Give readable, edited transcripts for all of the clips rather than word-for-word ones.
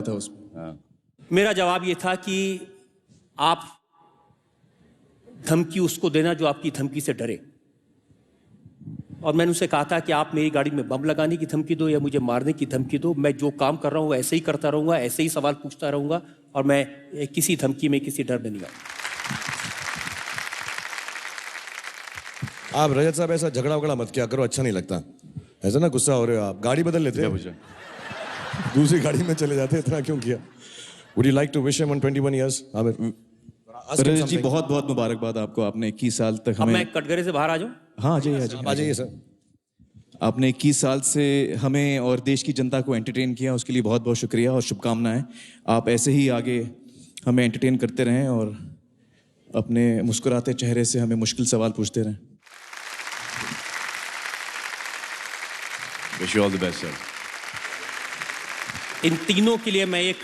था उसमें। हाँ। मेरा जवाब ये था कि आप धमकी उसको देना जो आपकी धमकी से डरे। और मैंने उसे कहा था कि आप मेरी गाड़ी में बम लगाने की धमकी दो या मुझे मारने की धमकी दो, मैं जो काम कर रहा हूँ ऐसे ही करता रहूँगा, ऐसे ही सवाल पूछता रहूँगा और मैं किसी धमकी में, किसी डर में नहीं आऊँगा। आप रजत साहब ऐसा झगड़ा वगड़ा मत किया करो, अच्छा नहीं लगता। ऐसा ना गुस्सा हो रहे हो आप, गाड़ी बदल लेते हैं, दूसरी गाड़ी में चले जाते, इतना क्यों किया? Would you like to wish him on 21 years? Aamir रजत जी बहुत बहुत मुबारकबाद आपको, आपने 21 साल तक अब हमें। मैं कटघरे से बाहर आ जाऊँ? हाँ आ जाइए आ जाइए सर। आपने 21 साल से हमें और देश की जनता को एंटरटेन किया, उसके लिए बहुत बहुत शुक्रिया और शुभकामनाएं। आप ऐसे ही आगे हमें एंटरटेन करते रहें और अपने मुस्कुराते चेहरे से हमें मुश्किल सवाल पूछते रहें। Wish you all the best, sir. इन तीनों के लिए मैं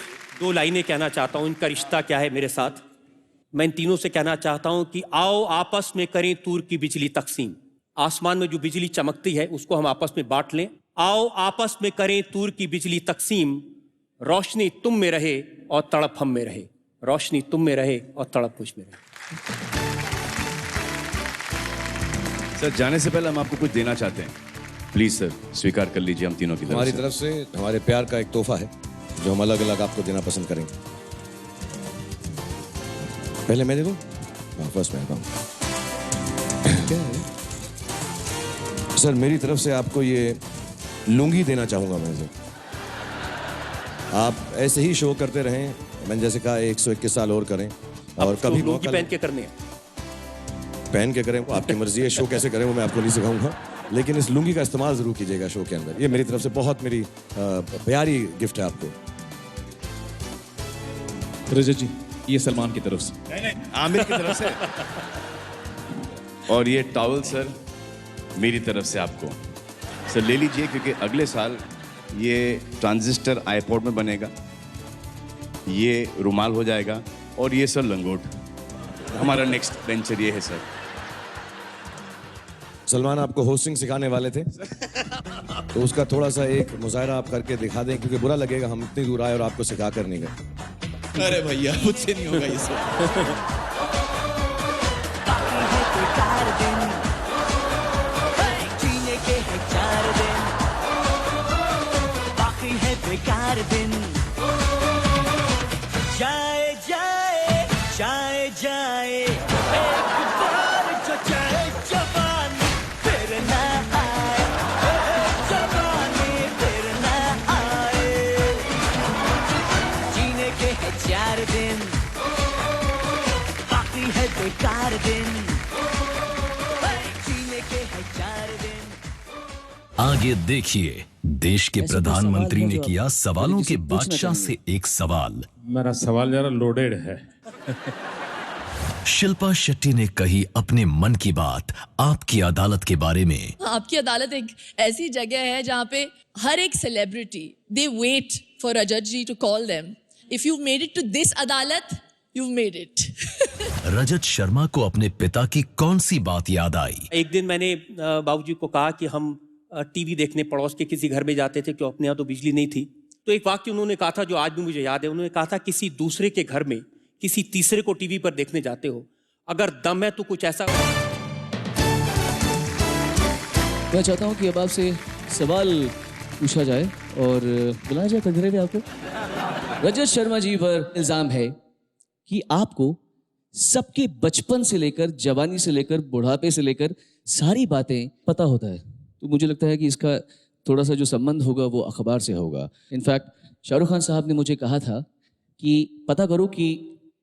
दो लाइनें कहना चाहता हूं, इनका रिश्ता क्या है मेरे साथ। मैं इन तीनों से कहना चाहता हूं कि आओ आपस में करें तूर की बिजली तकसीम। आसमान में जो बिजली चमकती है उसको हम आपस में बांट लें। आओ आपस में करें तूर की बिजली तकसीम, रोशनी तुम में रहे और तड़प हम में रहे, रोशनी तुम में रहे और तड़प मुझ में रहे। सर जाने से पहले हम आपको कुछ देना चाहते हैं, प्लीज सर स्वीकार कर लीजिए हम तीनों की हमारी तरफ से हमारे प्यार का एक तोहफा है जो हम अलग अलग आपको देना पसंद करेंगे। पहले मैं दे दूं? हाँ फर्स्ट मैं दूं। सर मेरी तरफ से आपको ये लुंगी देना चाहूंगा मैं सर। आप ऐसे ही शो करते रहें, मैंने जैसे कहा 121 साल और करें और कभी लुंगी पहन के करने हैं। पहन के करें वो आपकी मर्जी है, शो कैसे करें वो मैं आपको नहीं सिखाऊंगा, लेकिन इस लुंगी का इस्तेमाल जरूर कीजिएगा शो के अंदर। ये मेरी तरफ से बहुत मेरी प्यारी गिफ्ट है आपको। रजत जी ये सलमान की तरफ से। नहीं आमिर की तरफ से। और ये टॉवल सर मेरी तरफ से आपको सर ले लीजिए, क्योंकि अगले साल ये ट्रांजिस्टर आईपॉड में बनेगा, ये रुमाल हो जाएगा और ये सर लंगोट। हमारा नेक्स्ट वेंचर ये है सर। सलमान आपको होस्टिंग सिखाने वाले थे तो उसका थोड़ा सा एक मुजाहरा आप करके दिखा दें, क्योंकि बुरा लगेगा हम इतनी दूर आए और आपको सिखा कर नहीं गए। अरे भैया मुझसे नहीं होगा ये सब। जाए जाए जाए जाए एक बार जो चाहे जवानी फिर ना आए, जवानी फिर ना आए। जीने के है 4 दिन बाकी है बेकार दिन, जीने के है 4 दिन। आगे देखिए, देश के प्रधानमंत्री ने किया सवालों के बादशाह से एक सवाल। मेरा सवाल जरा लोडेड है। शिल्पा शेट्टी ने कही अपने मन की बात आपकी अदालत के बारे में। आपकी अदालत एक ऐसी जगह है जहाँ पे हर एक celebrity they wait for Rajat ji to call them. If you made it to this अदालत you made it. Rajat Sharma को अपने पिता की कौन सी बात याद आई? एक दिन मैंने बाबूजी को कहा कि हम टीवी देखने पड़ोस के किसी घर में जाते थे, क्यों अपने यहाँ तो बिजली नहीं थी। तो एक वाक्य उन्होंने कहा था जो आज भी मुझे याद है। उन्होंने कहा था किसी दूसरे के घर में किसी तीसरे को टीवी पर देखने जाते हो, अगर दम है तो कुछ ऐसा। मैं चाहता हूं कि अब आपसे सवाल पूछा जाए और बुलाया जाए कटघरे में आपको। रजत शर्मा जी पर इल्जाम है कि आपको सबके बचपन से लेकर जवानी से लेकर बुढ़ापे से लेकर सारी बातें पता होता है। तो मुझे लगता है कि इसका थोड़ा सा जो संबंध होगा वो अखबार से होगा। इनफैक्ट शाहरुख खान साहब ने मुझे कहा था कि पता करो कि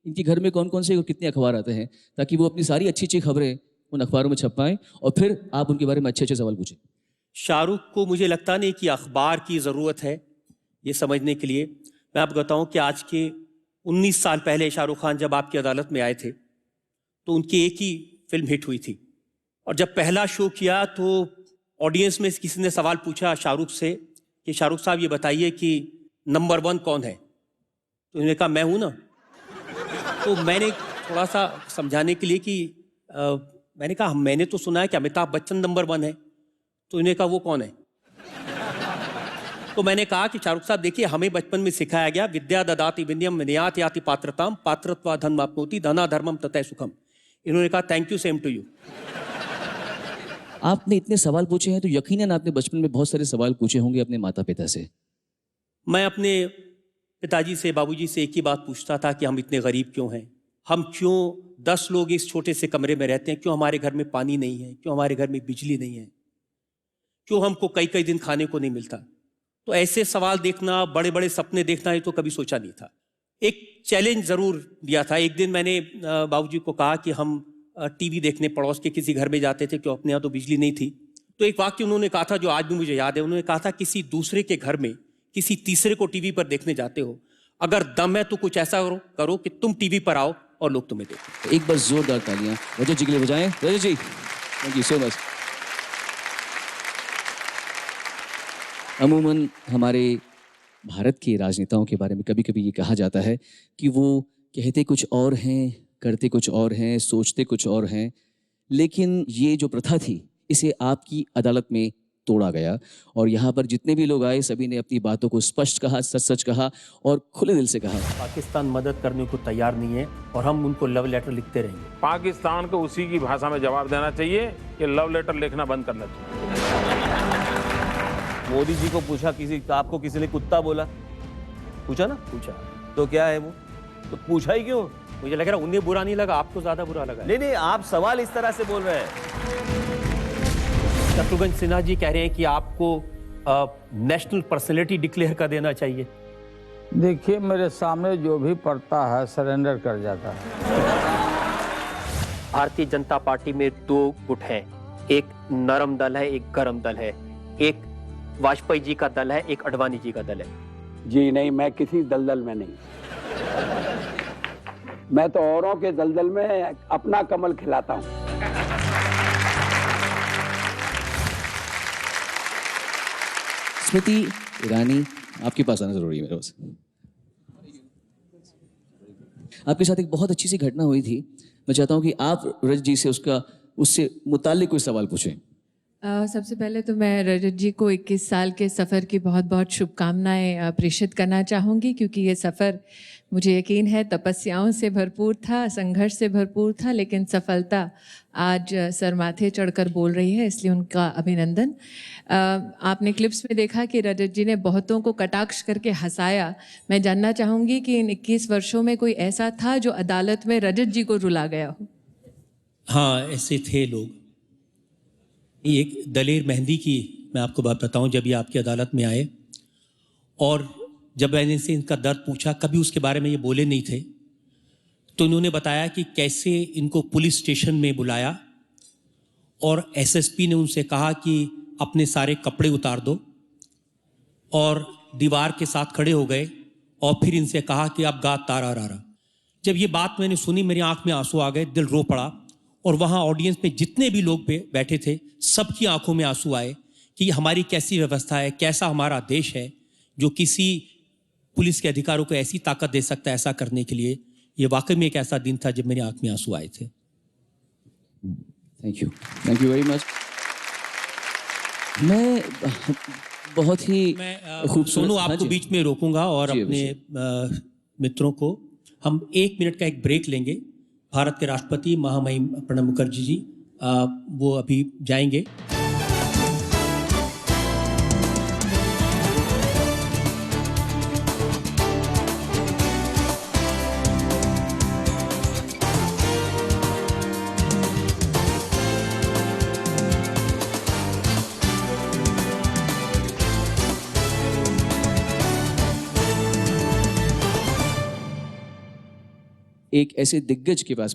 इनके घर में कौन कौन से और कितने अखबार आते हैं, ताकि वो अपनी सारी अच्छी अच्छी खबरें उन अखबारों में छपाएं और फिर आप उनके बारे में अच्छे अच्छे सवाल पूछें। शाहरुख को मुझे लगता नहीं कि अखबार की ज़रूरत है ये समझने के लिए। मैं आपको बताऊं कि आज के 19 साल पहले शाहरुख खान जब आपकी अदालत में आए थे तो उनकी एक ही फिल्म हिट हुई थी, और जब पहला शो किया तो ऑडियंस में किसी ने सवाल पूछा शाहरुख से कि शाहरुख साहब ये बताइए कि नंबर 1 कौन है? तो उन्होंने कहा मैं हूं ना। तो मैंने थोड़ा सा समझाने के लिए कि मैंने कहा मैंने तो सुना है कि अमिताभ बच्चन नंबर 1 है। तो इन्हें कहा वो कौन है? तो मैंने कहा कि शाहरुख साहब देखिए, हमें बचपन में सिखाया गया विद्या ददाति विनयम विनयात याति पात्रताम पात्रत्वा धन आपनोति धना धर्मम ततः सुखम। इन्होंने कहा thank you, same to you. आपने इतने सवाल पूछे हैं तो यकीनन आपने बचपन में बहुत सारे सवाल पूछे होंगे अपने माता पिता से। मैं अपने पिताजी से, बाबूजी से एक ही बात पूछता था कि हम इतने गरीब क्यों हैं, हम क्यों 10 लोग इस छोटे से कमरे में रहते हैं, क्यों हमारे घर में पानी नहीं है, क्यों हमारे घर में बिजली नहीं है, क्यों हमको कई कई दिन खाने को नहीं मिलता। तो ऐसे सवाल देखना, बड़े बड़े सपने देखना, ये तो कभी सोचा नहीं था। एक चैलेंज ज़रूर दिया था। एक दिन मैंने बाबूजी को कहा कि हम टीवी देखने पड़ोस के किसी घर में जाते थे, क्यों अपने यहाँ तो बिजली नहीं थी। तो एक वाक्य उन्होंने कहा था जो आज भी मुझे याद है। उन्होंने कहा था किसी दूसरे के घर में किसी तीसरे को टीवी पर देखने जाते हो, अगर दम है तो कुछ ऐसा करो कि तुम टीवी पर आओ और लोग तुम्हें देखो। एक बार जोरदार तालियां रजत जी के लिए बजाएं। रजत जी, थैंक यू सो मच। अमूमन हमारे भारत के राजनेताओं के बारे में कभी कभी ये कहा जाता है कि वो कहते कुछ और हैं, करते कुछ और हैं, सोचते कुछ और हैं, लेकिन ये जो प्रथा थी इसे आपकी अदालत में तोड़ा गया और यहाँ पर जितने भी लोग आए सभी ने अपनी बातों को स्पष्ट कहा, सच सच कहा और खुले दिल से कहा। पाकिस्तान मदद करने को तैयार नहीं है और हम उनको लव लेटर लिखते रहेंगे। पाकिस्तान को उसी की भाषा में जवाब देना चाहिए कि लव लेटर लिखना बंद करना चाहिए। मोदी जी को पूछा, आपको किसी ने कुत्ता बोला? पूछा ना? पूछा तो क्या है वो? तो पूछा ही क्यों? मुझे लग रहा है उन्हें बुरा नहीं लगा, आपको ज्यादा बुरा लगा। नहीं, आप सवाल इस तरह से बोल रहे हैं। शत्रुघ्न सिन्हा जी कह रहे हैं कि आपको नेशनल पर्सनैलिटी डिक्लेयर कर देना चाहिए। देखिए, मेरे सामने जो भी पड़ता है सरेंडर कर जाता है। भारतीय जनता पार्टी में 2 गुट हैं, एक नरम दल है, एक गरम दल है, एक वाजपेयी जी का दल है, एक अडवाणी जी का दल है। जी नहीं, मैं किसी दलदल में नहीं। मैं तो औरों के दलदल में अपना कमल खिलाता हूँ। स्मृति ईरानी, आपके पास आना जरूरी है मेरे पास। आपके साथ एक बहुत अच्छी सी घटना हुई थी। मैं चाहता हूँ कि आप रजत जी से उससे मुताल्लिक कोई सवाल पूछें। सबसे पहले तो मैं रजत जी को 21 साल के सफ़र की बहुत बहुत शुभकामनाएं प्रेषित करना चाहूँगी, क्योंकि ये सफ़र मुझे यकीन है तपस्याओं से भरपूर था, संघर्ष से भरपूर था, लेकिन सफलता आज सर माथे चढ़कर बोल रही है, इसलिए उनका अभिनंदन। आपने क्लिप्स में देखा कि रजत जी ने बहुतों को कटाक्ष करके हंसाया। मैं जानना चाहूँगी कि इन 21 वर्षों में कोई ऐसा था जो अदालत में रजत जी को रुला गया हो? हाँ, ऐसे थे लोग। एक दलेर मेहंदी की मैं आपको बात बताऊं, जब ये आपकी अदालत में आए और जब मैंने इनसे इनका दर्द पूछा, कभी उसके बारे में ये बोले नहीं थे, तो इन्होंने बताया कि कैसे इनको पुलिस स्टेशन में बुलाया और एसएसपी ने उनसे कहा कि अपने सारे कपड़े उतार दो, और दीवार के साथ खड़े हो गए और फिर इनसे कहा कि अब गा तारा रारा। जब ये बात मैंने सुनी, मेरी आंख में आंसू आ गए, दिल रो पड़ा, और वहाँ ऑडियंस में जितने भी लोग बैठे थे सबकी आंखों में आंसू आए कि हमारी कैसी व्यवस्था है, कैसा हमारा देश है जो किसी पुलिस के अधिकारों को ऐसी ताकत दे सकता है ऐसा करने के लिए। ये वाकई में एक ऐसा दिन था जब मेरी आंख में आंसू आए थे। Thank you very much. मैं बहुत ही खूबसूरत सोनू आपको बीच में रोकूंगा और अपने मित्रों को हम 1 मिनट का एक ब्रेक लेंगे। भारत के राष्ट्रपति महामहिम प्रणब मुखर्जी जी वो अभी जाएंगे। एक ऐसे दिग्गज के पास